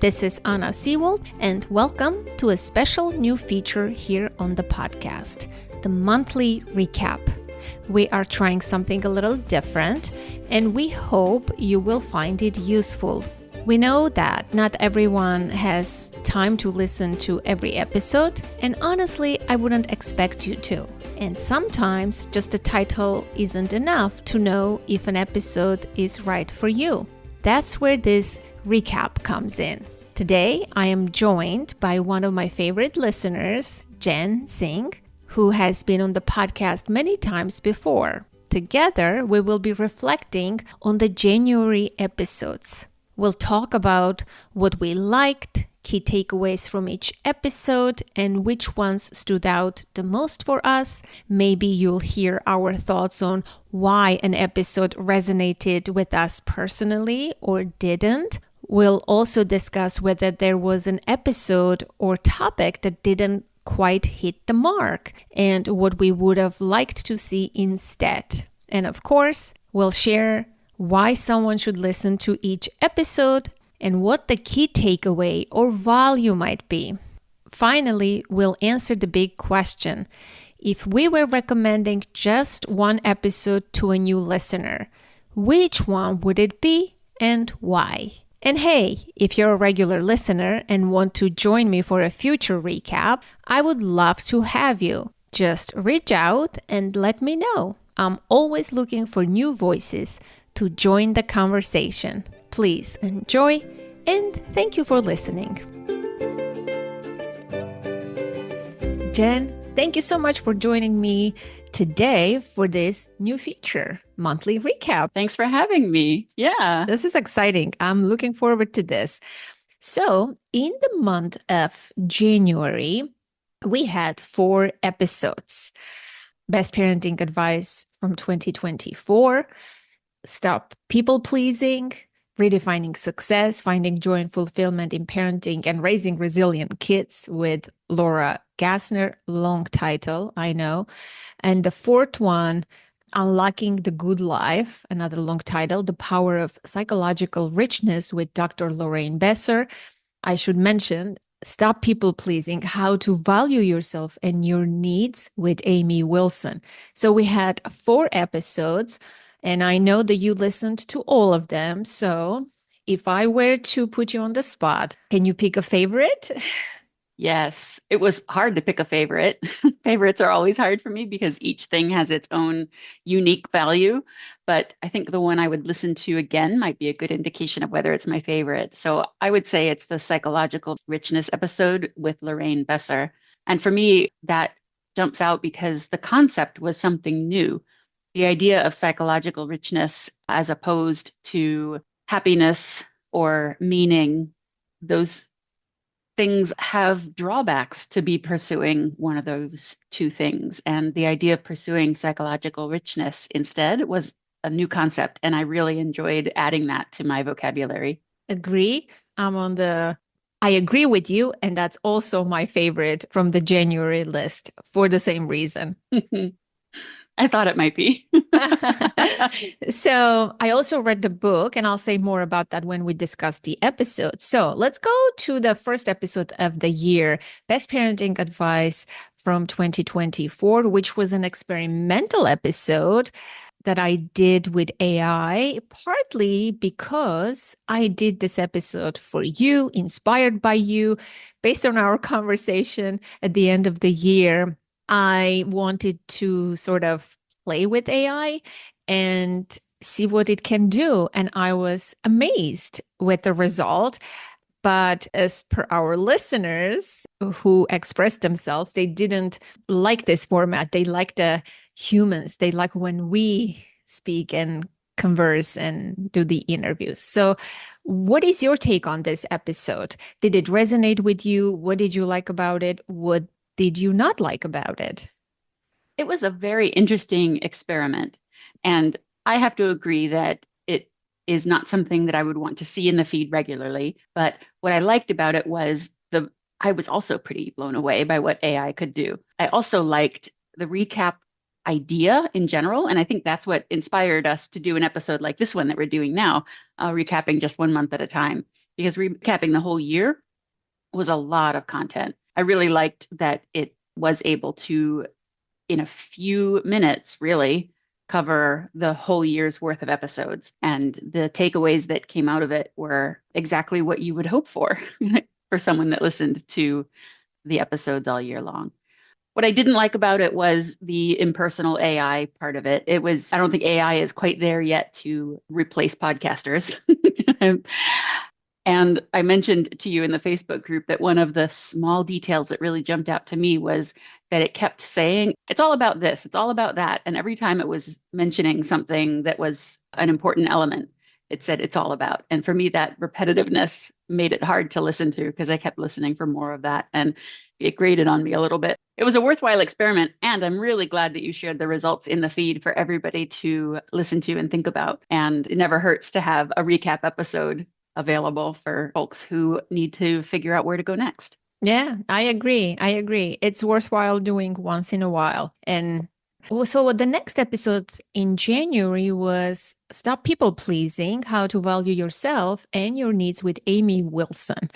This is Anna Sewell, and welcome to a special new feature here on the podcast, the monthly recap. We are trying something a little different, and we hope you will find it useful. We know that not everyone has time to listen to every episode, and honestly, I wouldn't expect you to. And sometimes just the title isn't enough to know if an episode is right for you. That's where this recap comes in. Today, I am joined by one of my favorite listeners, Jen Singh, who has been on the podcast many times before. Together, we will be reflecting on the January episodes. We'll talk about what we liked, key takeaways from each episode, and which ones stood out the most for us. Maybe you'll hear our thoughts on why an episode resonated with us personally or didn't. We'll also discuss whether there was an episode or topic that didn't quite hit the mark and what we would have liked to see instead. And of course, we'll share why someone should listen to each episode and what the key takeaway or value might be. Finally, we'll answer the big question. If we were recommending just one episode to a new listener, which one would it be and why? And hey, if you're a regular listener and want to join me for a future recap, I would love to have you. Just reach out and let me know. I'm always looking for new voices to join the conversation. Please enjoy, and thank you for listening. Jen, thank you so much for joining me today for this new feature, monthly recap. Thanks for having me. Yeah. This is exciting. I'm looking forward to this. So, in the month of January, we had 4 episodes. Best Parenting Advice from 2024, Stop People Pleasing, Redefining Success, Finding Joy and Fulfillment in Parenting and Raising Resilient Kids with Laura Gassner, long title, I know. And the 4th one, Unlocking the Good Life, another long title, The Power of Psychological Richness with Dr. Lorraine Besser. I should mention, Stop People Pleasing, How to Value Yourself and Your Needs with Amy Wilson. So we had 4 episodes. And I know that you listened to all of them. So if I were to put you on the spot, can you pick a favorite? Yes. It was hard to pick a favorite. Favorites are always hard for me because each thing has its own unique value. But I think the one I would listen to again might be a good indication of whether it's my favorite. So I would say it's the Psychological Richness episode with Lorraine Besser. And for me, that jumps out because the concept was something new. The idea of psychological richness as opposed to happiness or meaning, those things have drawbacks to be pursuing one of those 2 things. And the idea of pursuing psychological richness instead was a new concept. And I really enjoyed adding that to my vocabulary. Agree. I agree with you. And that's also my favorite from the January list for the same reason. I thought it might be. So I also read the book, and I'll say more about that when we discuss the episode. So let's go to the first episode of the year, Best Parenting Advice from 2024, which was an experimental episode that I did with AI, partly because I did this episode for you, inspired by you, based on our conversation at the end of the year. I wanted to sort of play with AI and see what it can do. And I was amazed with the result. But as per our listeners who expressed themselves, they didn't like this format. They like the humans. They like when we speak and converse and do the interviews. So what is your take on this episode? Did it resonate with you? What did you like about it? What did you not like about it? It was a very interesting experiment. And I have to agree that it is not something that I would want to see in the feed regularly. But what I liked about it was I was also pretty blown away by what AI could do. I also liked the recap idea in general. And I think that's what inspired us to do an episode like this one that we're doing now, recapping just 1 month at a time. because recapping the whole year was a lot of content. I really liked that it was able to, in a few minutes, really cover the whole year's worth of episodes. And the takeaways that came out of it were exactly what you would hope for for someone that listened to the episodes all year long. What I didn't like about it was the impersonal AI part of it. I don't think AI is quite there yet to replace podcasters. And I mentioned to you in the Facebook group that one of the small details that really jumped out to me was that it kept saying, it's all about this, it's all about that. And every time it was mentioning something that was an important element, it said it's all about. And for me, that repetitiveness made it hard to listen to because I kept listening for more of that. And it grated on me a little bit. It was a worthwhile experiment. And I'm really glad that you shared the results in the feed for everybody to listen to and think about. And it never hurts to have a recap episode available for folks who need to figure out where to go next. Yeah, I agree. I agree. It's worthwhile doing once in a while. And so the next episode in January was Stop People Pleasing, How to Value Yourself and Your Needs with Amy Wilson.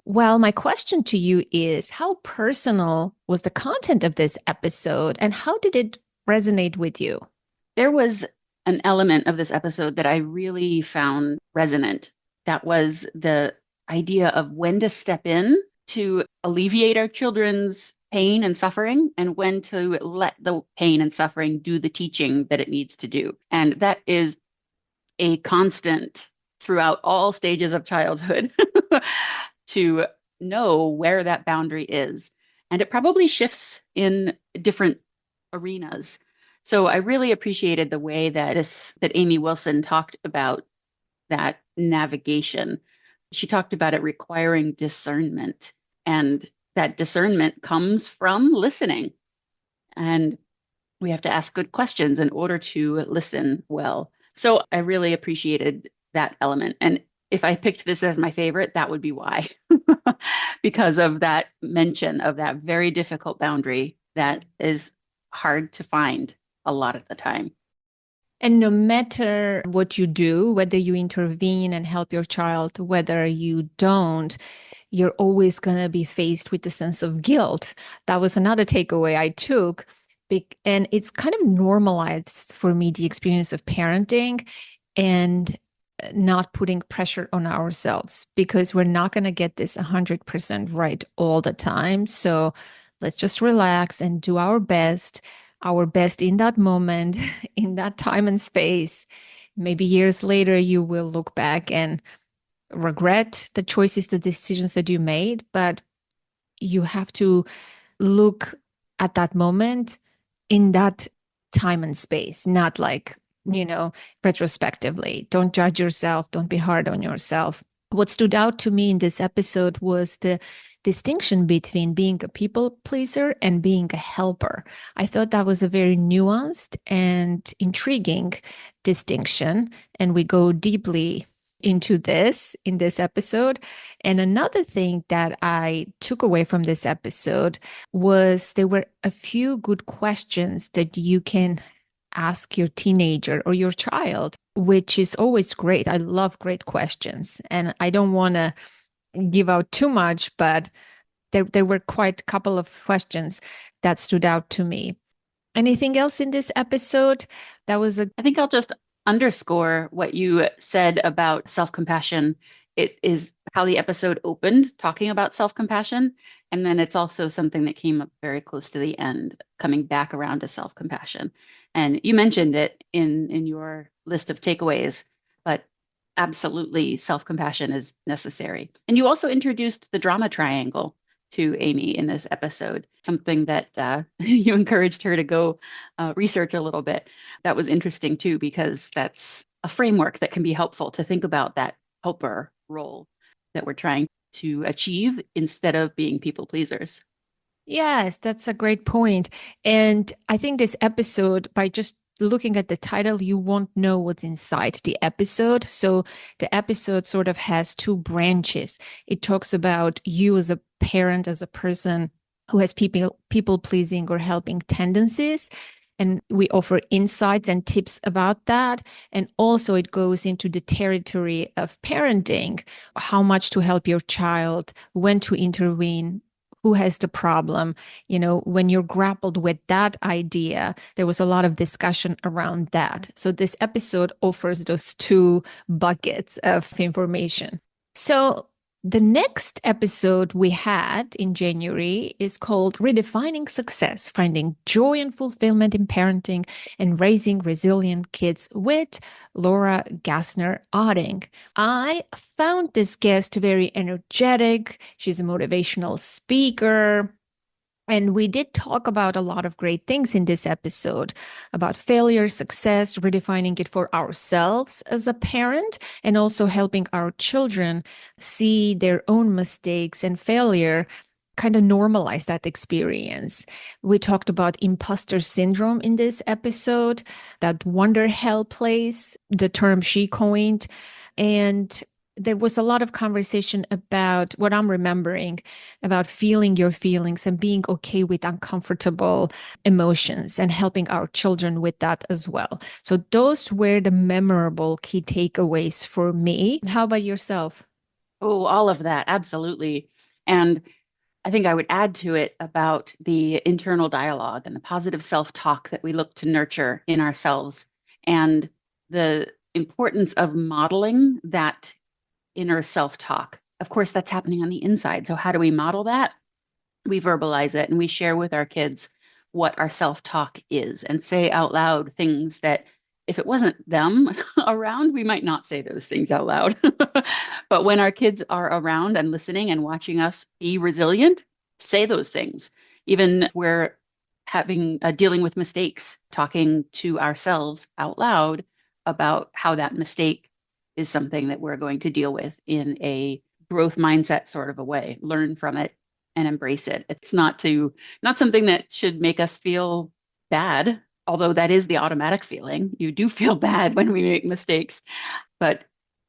Well, my question to you is, how personal was the content of this episode and how did it resonate with you? There was an element of this episode that I really found resonant. That was the idea of when to step in to alleviate our children's pain and suffering and when to let the pain and suffering do the teaching that it needs to do. And that is a constant throughout all stages of childhood to know where that boundary is. And it probably shifts in different arenas. So I really appreciated the way that Amy Wilson talked about that navigation. She talked about it requiring discernment, and that discernment comes from listening. And we have to ask good questions in order to listen well. So I really appreciated that element. And if I picked this as my favorite, that would be why. Because of that mention of that very difficult boundary that is hard to find a lot of the time. And no matter what you do, whether you intervene and help your child, whether you don't, you're always going to be faced with the sense of guilt. That was another takeaway I took. And it's kind of normalized for me, the experience of parenting and not putting pressure on ourselves because we're not going to get this 100% right all the time. So let's just relax and do our best in that moment, in that time and space. Maybe years later, you will look back and regret the choices, the decisions that you made, but you have to look at that moment in that time and space, not like, retrospectively. Don't judge yourself. Don't be hard on yourself. What stood out to me in this episode was the distinction between being a people pleaser and being a helper. I thought that was a very nuanced and intriguing distinction. And we go deeply into this in this episode. And another thing that I took away from this episode was there were a few good questions that you can ask your teenager or your child, which is always great. I love great questions. And I don't want to give out too much, but there were quite a couple of questions that stood out to me. Anything else in this episode? I think I'll just underscore what you said about self-compassion. It is how the episode opened, talking about self-compassion. And then it's also something that came up very close to the end, coming back around to self-compassion. And you mentioned it in your list of takeaways, but absolutely self-compassion is necessary. And you also introduced the drama triangle to Amy in this episode, something that you encouraged her to go research a little bit. That was interesting too, because that's a framework that can be helpful to think about that helper role that we're trying to achieve instead of being people pleasers. Yes, that's a great point. And I think this episode, by just looking at the title, you won't know what's inside the episode. So the episode sort of has two branches. It talks about you as a parent, as a person who has people pleasing or helping tendencies. And we offer insights and tips about that. And also, it goes into the territory of parenting, how much to help your child, when to intervene, who has the problem. When you're grappled with that idea, there was a lot of discussion around that. So this episode offers those two buckets of information. So the next episode we had in January is called Redefining Success, Finding Joy and Fulfillment in Parenting and Raising Resilient Kids with Laura Gassner Otting. I found this guest very energetic. She's a motivational speaker. And we did talk about a lot of great things in this episode about failure, success, redefining it for ourselves as a parent, and also helping our children see their own mistakes and failure, kind of normalize that experience. We talked about imposter syndrome in this episode, that wonder hell place, the term she coined. And there was a lot of conversation about what I'm remembering about feeling your feelings and being okay with uncomfortable emotions and helping our children with that as well. So those were the memorable key takeaways for me. How about yourself? Oh, all of that. Absolutely. And I think I would add to it about the internal dialogue and the positive self-talk that we look to nurture in ourselves and the importance of modeling that inner self-talk. Of course, that's happening on the inside. So how do we model that? We verbalize it and we share with our kids what our self-talk is and say out loud things that if it wasn't them around, we might not say those things out loud. But when our kids are around and listening and watching us be resilient, say those things. Even if we're having dealing with mistakes, talking to ourselves out loud about how that mistake is something that we're going to deal with in a growth mindset sort of a way, learn from it and embrace it. It's not something that should make us feel bad, although that is the automatic feeling. You do feel bad when we make mistakes, but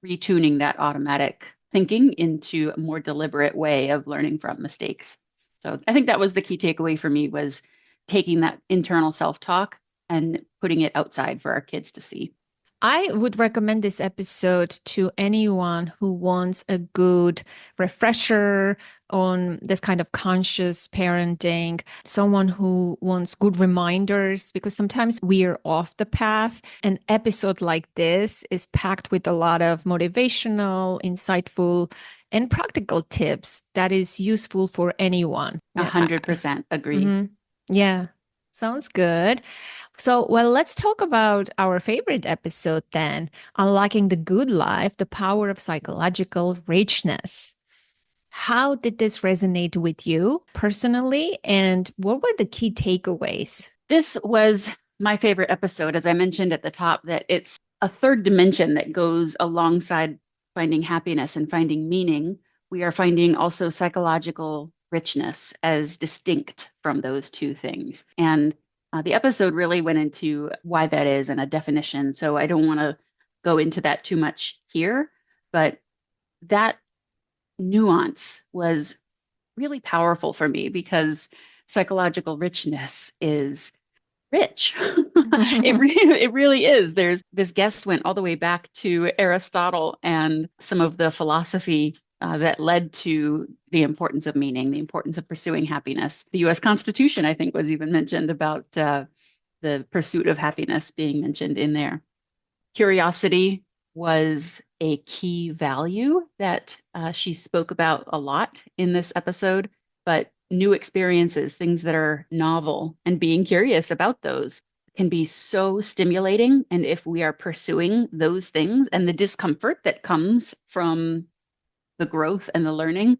retuning that automatic thinking into a more deliberate way of learning from mistakes. So I think that was the key takeaway for me, was taking that internal self-talk and putting it outside for our kids to see. I would recommend this episode to anyone who wants a good refresher on this kind of conscious parenting, someone who wants good reminders, because sometimes we are off the path. An episode like this is packed with a lot of motivational, insightful, and practical tips that is useful for anyone. 100% agree. Yeah, sounds good. So, well, let's talk about our favorite episode then, Unlocking the Good Life, the Power of Psychological Richness. How did this resonate with you personally, and what were the key takeaways? This was my favorite episode, as I mentioned at the top, that it's a third dimension that goes alongside finding happiness and finding meaning. We are finding also psychological richness as distinct from those two things. And the episode really went into why that is and a definition. So I don't want to go into that too much here, but that nuance was really powerful for me because psychological richness is rich. It really is. This guest went all the way back to Aristotle and some of the philosophy that led to the importance of meaning, the importance of pursuing happiness. The U.S. Constitution, I think, was even mentioned about the pursuit of happiness being mentioned in there. Curiosity was a key value that she spoke about a lot in this episode, but new experiences, things that are novel, and being curious about those can be so stimulating. And if we are pursuing those things, and the discomfort that comes from the growth and the learning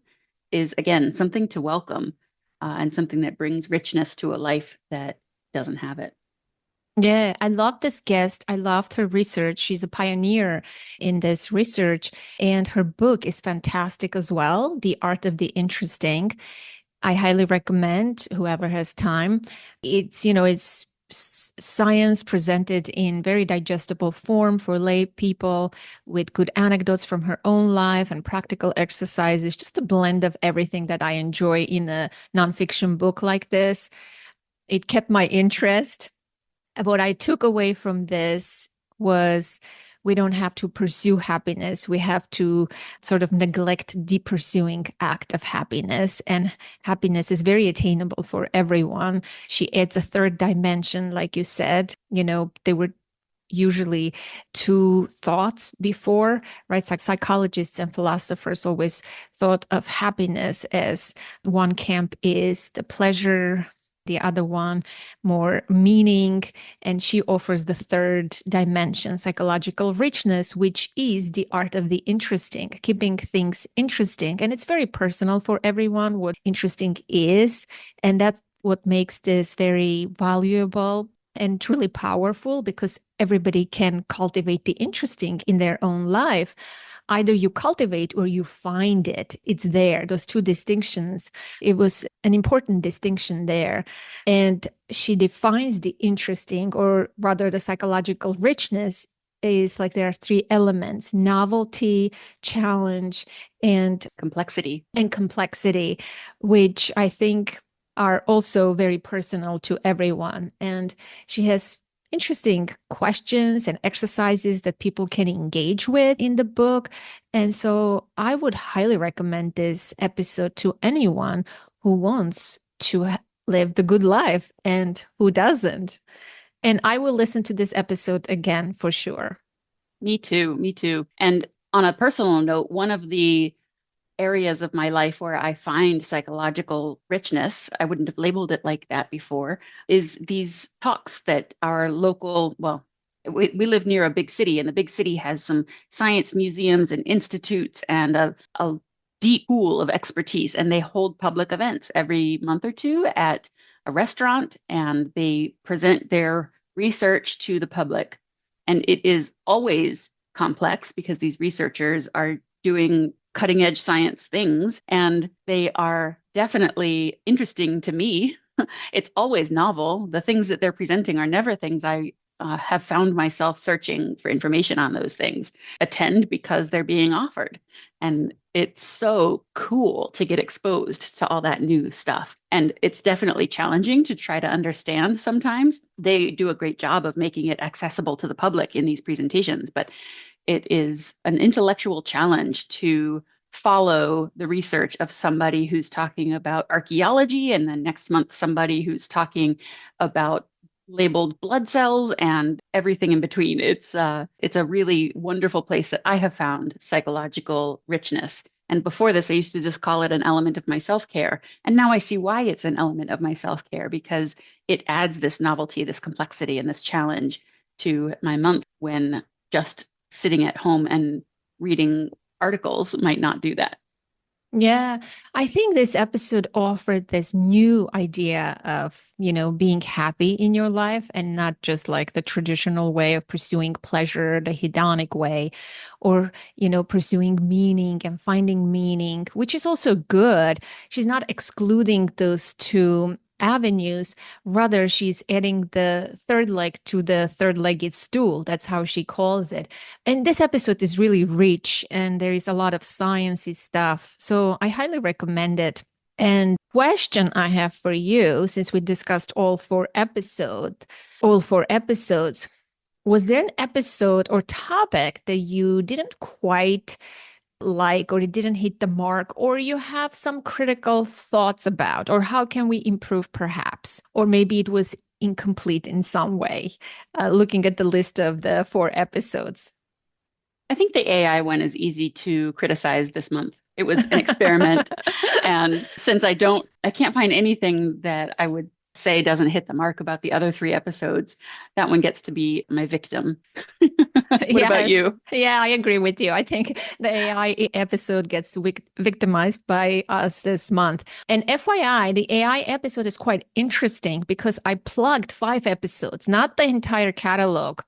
is, again, something to welcome and something that brings richness to a life that doesn't have it. Yeah, I love this guest. I loved her research. She's a pioneer in this research, and her book is fantastic as well, The Art of the Interesting. I highly recommend whoever has time. It's science presented in very digestible form for lay people with good anecdotes from her own life and practical exercises, just a blend of everything that I enjoy in a nonfiction book like this. It kept my interest. what I took away from this was we don't have to pursue happiness. We have to sort of neglect the pursuing act of happiness. And happiness is very attainable for everyone. She adds a third dimension, like you said. They were usually two thoughts before, right? Psychologists and philosophers always thought of happiness as one camp is the pleasure, the other one more meaning, and she offers the third dimension, psychological richness, which is the art of the interesting, keeping things interesting. And it's very personal for everyone what interesting is, and that's what makes this very valuable and truly powerful, because everybody can cultivate the interesting in their own life. Either you cultivate or you find it. It's there. Those two distinctions. It was an important distinction there. And she defines the interesting, or rather the psychological richness, is like there are three elements: novelty, challenge, and complexity, which I think are also very personal to everyone. And she has interesting questions and exercises that people can engage with in the book. And so I would highly recommend this episode to anyone who wants to live the good life and who doesn't. And I will listen to this episode again for sure. Me too. Me too. And on a personal note, one of the areas of my life where I find psychological richness, I wouldn't have labeled it like that before, is these talks that our local, well, we live near a big city, and the big city has some science museums and institutes and a deep pool of expertise. And they hold public events every month or two at a restaurant, and they present their research to the public. And it is always complex because these researchers are doing cutting edge science things, and they are definitely interesting to me. It's always novel. The things that they're presenting are never things I have found myself searching for information on. Those things attend because they're being offered. And it's so cool to get exposed to all that new stuff. And it's definitely challenging to try to understand sometimes. They do a great job of making it accessible to the public in these presentations, but it is an intellectual challenge to follow the research of somebody who's talking about archaeology, and then next month somebody who's talking about labeled blood cells and everything in between. It's a really wonderful place that I have found psychological richness. And before this, I used to just call it an element of my self-care. And now I see why it's an element of my self-care, because it adds this novelty, this complexity, and this challenge to my month, when just sitting at home and reading articles might not do that. Yeah, I think this episode offered this new idea of, being happy in your life, and not just like the traditional way of pursuing pleasure, the hedonic way, or, pursuing meaning and finding meaning, which is also good. She's not excluding those two avenues. Rather, she's adding the third leg to the third-legged stool. That's how she calls it. And this episode is really rich, and there is a lot of sciencey stuff. So I highly recommend it. And question I have for you, since we discussed all four episodes, was there an episode or topic that you didn't quite like, or it didn't hit the mark, or you have some critical thoughts about, or how can we improve perhaps, or maybe it was incomplete in some way, looking at the list of the four episodes? I think the AI one is easy to criticize this month. It was an experiment. And since I can't find anything that I would say doesn't hit the mark about the other three episodes, that one gets to be my victim. What about you? Yeah, I agree with you. I think the AI episode gets victimized by us this month. And FYI, the AI episode is quite interesting because I plugged 5 episodes, not the entire catalog.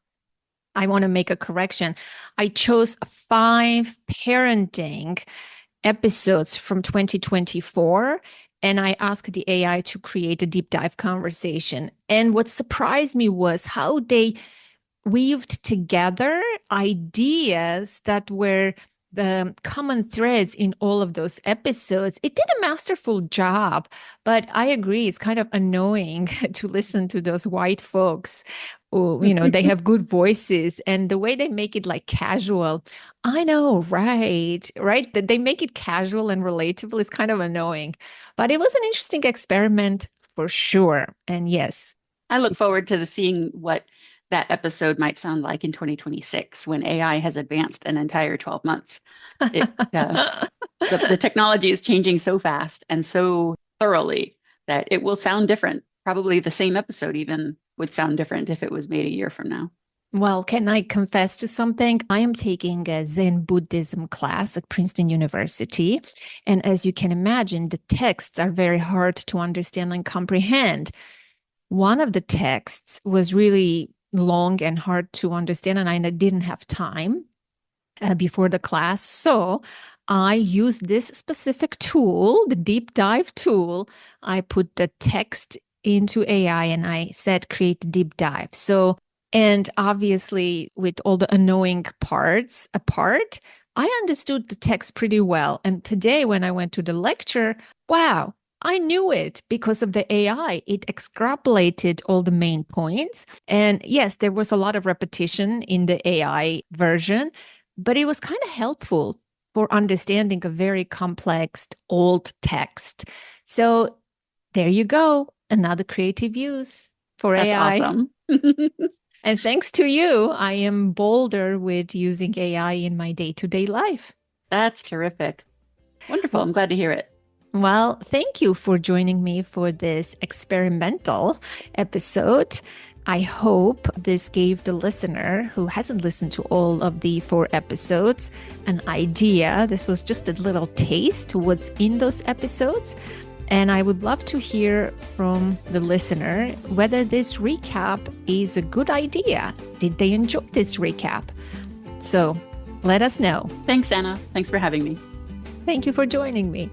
I want to make a correction. I chose 5 parenting episodes from 2024, and I asked the AI to create a deep dive conversation. And what surprised me was how they weaved together ideas that were the common threads in all of those episodes. It did a masterful job, but I agree, it's kind of annoying to listen to those white folks. Who, they have good voices, and the way they make it like casual. I know, right? Right? That they make it casual and relatable is kind of annoying, but it was an interesting experiment for sure. And yes, I look forward to seeing what that episode might sound like in 2026 when AI has advanced an entire 12 months. It, the technology is changing so fast and so thoroughly that it will sound different. Probably the same episode even would sound different if it was made a year from now. Well, can I confess to something? I am taking a Zen Buddhism class at Princeton University. And as you can imagine, the texts are very hard to understand and comprehend. One of the texts was really long and hard to understand, and I didn't have time before the class. So I used this specific tool, the deep dive tool. I put the text into AI and I said, create a deep dive. So, and obviously, with all the annoying parts apart, I understood the text pretty well. And today, when I went to the lecture, wow, I knew it because of the AI. It extrapolated all the main points. And yes, there was a lot of repetition in the AI version, but it was kind of helpful for understanding a very complex old text. So there you go. Another creative use for That's AI. Awesome. And thanks to you, I am bolder with using AI in my day-to-day life. That's terrific. Wonderful. Well, I'm glad to hear it. Well, thank you for joining me for this experimental episode. I hope this gave the listener who hasn't listened to all of the 4 episodes an idea. This was just a little taste to what's in those episodes. And I would love to hear from the listener whether this recap is a good idea. Did they enjoy this recap? So let us know. Thanks, Anna. Thanks for having me. Thank you for joining me.